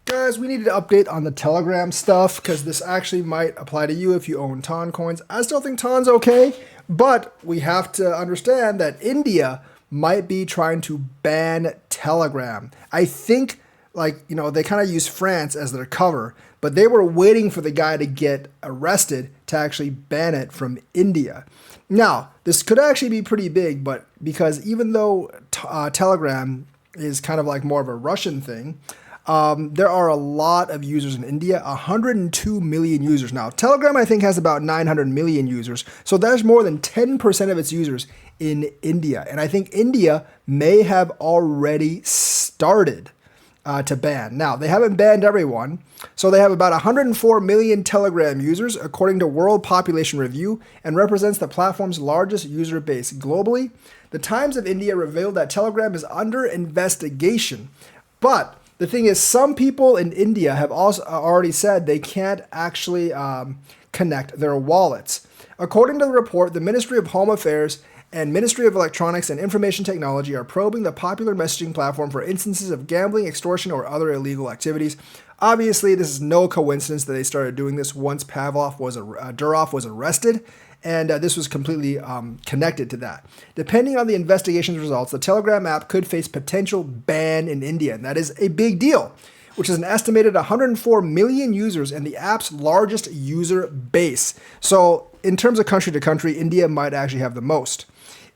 Guys, we need to update on the Telegram stuff because this actually might apply to you if you own Ton coins. I still think Ton's okay, but we have to understand that India might be trying to ban Telegram. I think, they kind of use France as their cover, but they were waiting for the guy to get arrested to actually ban it from India. Now, this could actually be pretty big, but because even though Telegram is kind of like more of a Russian thing, there are a lot of users in India, 102 million users now. Telegram, I think, has about 900 million users. So there's more than 10% of its users in India. And I think India may have already started to ban. Now, they haven't banned everyone. So they have about 104 million Telegram users, according to World Population Review, and represents the platform's largest user base globally. The Times of India revealed that Telegram is under investigation. But the thing is, some people in India have also already said they can't actually connect their wallets. According to the report, the Ministry of Home Affairs and Ministry of Electronics and Information Technology are probing the popular messaging platform for instances of gambling, extortion, or other illegal activities. Obviously, this is no coincidence that they started doing this once Durov was arrested, and this was completely connected to that. Depending on the investigation's results, the Telegram app could face potential ban in India, and that is a big deal, which is an estimated 104 million users and the app's largest user base. So in terms of country to country, India might actually have the most.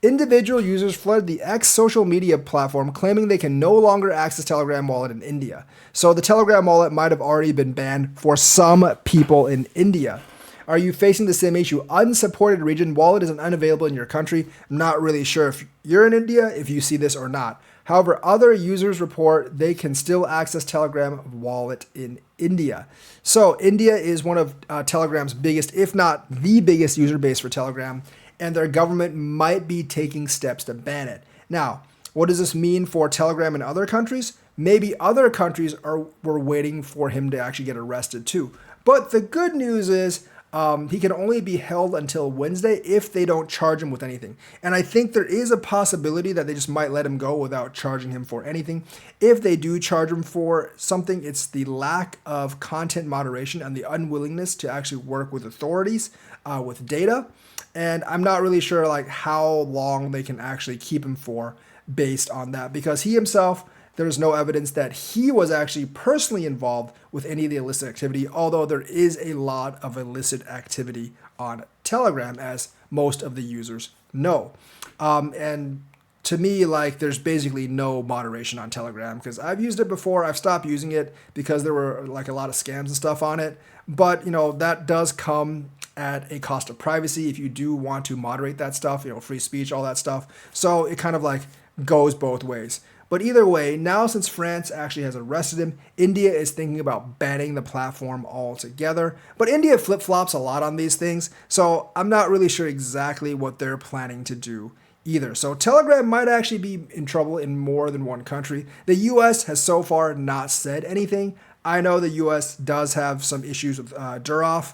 Individual users flooded the X social media platform, claiming they can no longer access Telegram wallet in India. So the Telegram wallet might have already been banned for some people in India. Are you facing the same issue? Unsupported region, wallet isn't unavailable in your country. I'm not really sure if you're in India, if you see this or not. However, other users report they can still access Telegram wallet in India. So India is one of Telegram's biggest, if not the biggest user base for Telegram, and their government might be taking steps to ban it. Now, what does this mean for Telegram in other countries? Maybe other countries were waiting for him to actually get arrested too. But the good news is he can only be held until Wednesday if they don't charge him with anything. And I think there is a possibility that they just might let him go without charging him for anything. If they do charge him for something, it's the lack of content moderation and the unwillingness to actually work with authorities with data. And I'm not really sure how long they can actually keep him for based on that, because he himself, there's no evidence that he was actually personally involved with any of the illicit activity, although there is a lot of illicit activity on Telegram, as most of the users know. And to me, there's basically no moderation on Telegram, because I've used it before. I've stopped using it because there were a lot of scams and stuff on it. But, that does come at a cost of privacy if you do want to moderate that stuff, free speech, all that stuff. So it kind of goes both ways. But either way, now since France actually has arrested him, India is thinking about banning the platform altogether. But India flip-flops a lot on these things, so I'm not really sure exactly what they're planning to do either. So Telegram might actually be in trouble in more than one country. The US has so far not said anything. I know the US does have some issues with Durov,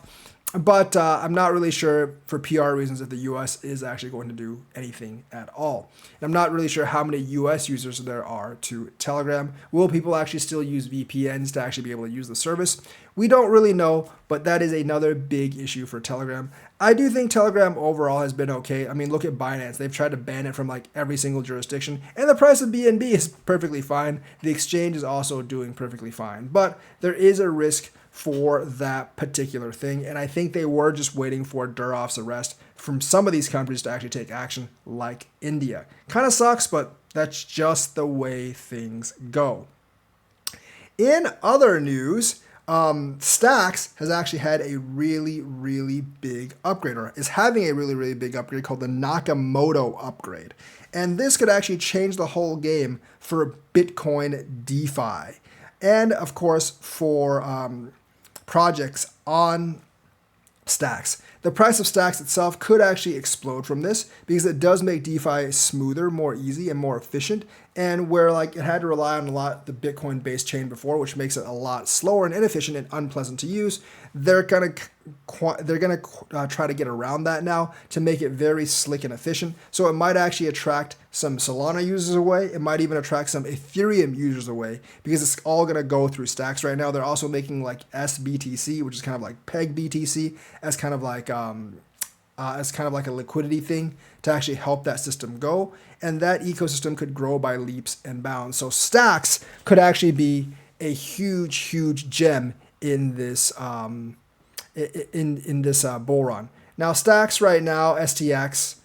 but I'm not really sure for PR reasons if the US is actually going to do anything at all. And I'm not really sure how many US users there are to Telegram. Will people actually still use VPNs to actually be able to use the service? We don't really know, but that is another big issue for Telegram. I do think Telegram overall has been okay. I mean, look at Binance. They've tried to ban it from every single jurisdiction, and the price of BNB is perfectly fine. The exchange is also doing perfectly fine, but there is a risk for that particular thing, and I think they were just waiting for Durov's arrest from some of these countries to actually take action, like India. Kind of sucks, but that's just the way things go. In other news, Stacks has actually had a really, really big upgrade, or is having a really, really big upgrade called the Nakamoto upgrade. And this could actually change the whole game for Bitcoin DeFi. And of course, for projects on Stacks. The price of Stacks itself could actually explode from this because it does make DeFi smoother, more easy, and more efficient. And where like it had to rely on a lot the Bitcoin based chain before, which makes it a lot slower and inefficient and unpleasant to use, they're gonna try to get around that now to make it very slick and efficient. So it might actually attract some Solana users away. It might even attract some Ethereum users away because it's all gonna go through Stacks right now. They're also making like SBTC, which is kind of like Peg BTC, as kind of like a liquidity thing to actually help that system go. And that ecosystem could grow by leaps and bounds. So Stacks could actually be a huge, huge gem in this bull run. Now Stacks right now, STX,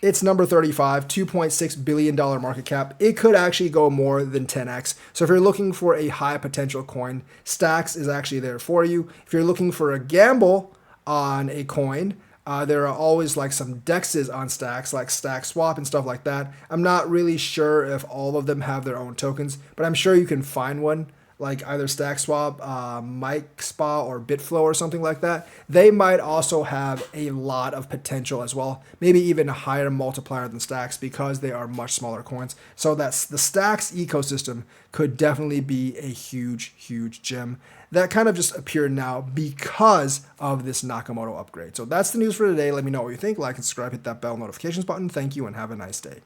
it's number 35, $2.6 billion market cap. It could actually go more than 10x. So if you're looking for a high potential coin, Stacks is actually there for you. If you're looking for a gamble on a coin, there are always like some dexes on Stacks, like StackSwap and stuff like that. I'm not really sure if all of them have their own tokens, but I'm sure you can find one, like either StackSwap, MikeSpa, or Bitflow or something like that. They might also have a lot of potential as well, maybe even a higher multiplier than Stacks because they are much smaller coins. So that's the Stacks ecosystem could definitely be a huge, huge gem that kind of just appeared now because of this Nakamoto upgrade. So that's the news for today. Let me know what you think. Like and subscribe, hit that bell notifications button. Thank you and have a nice day.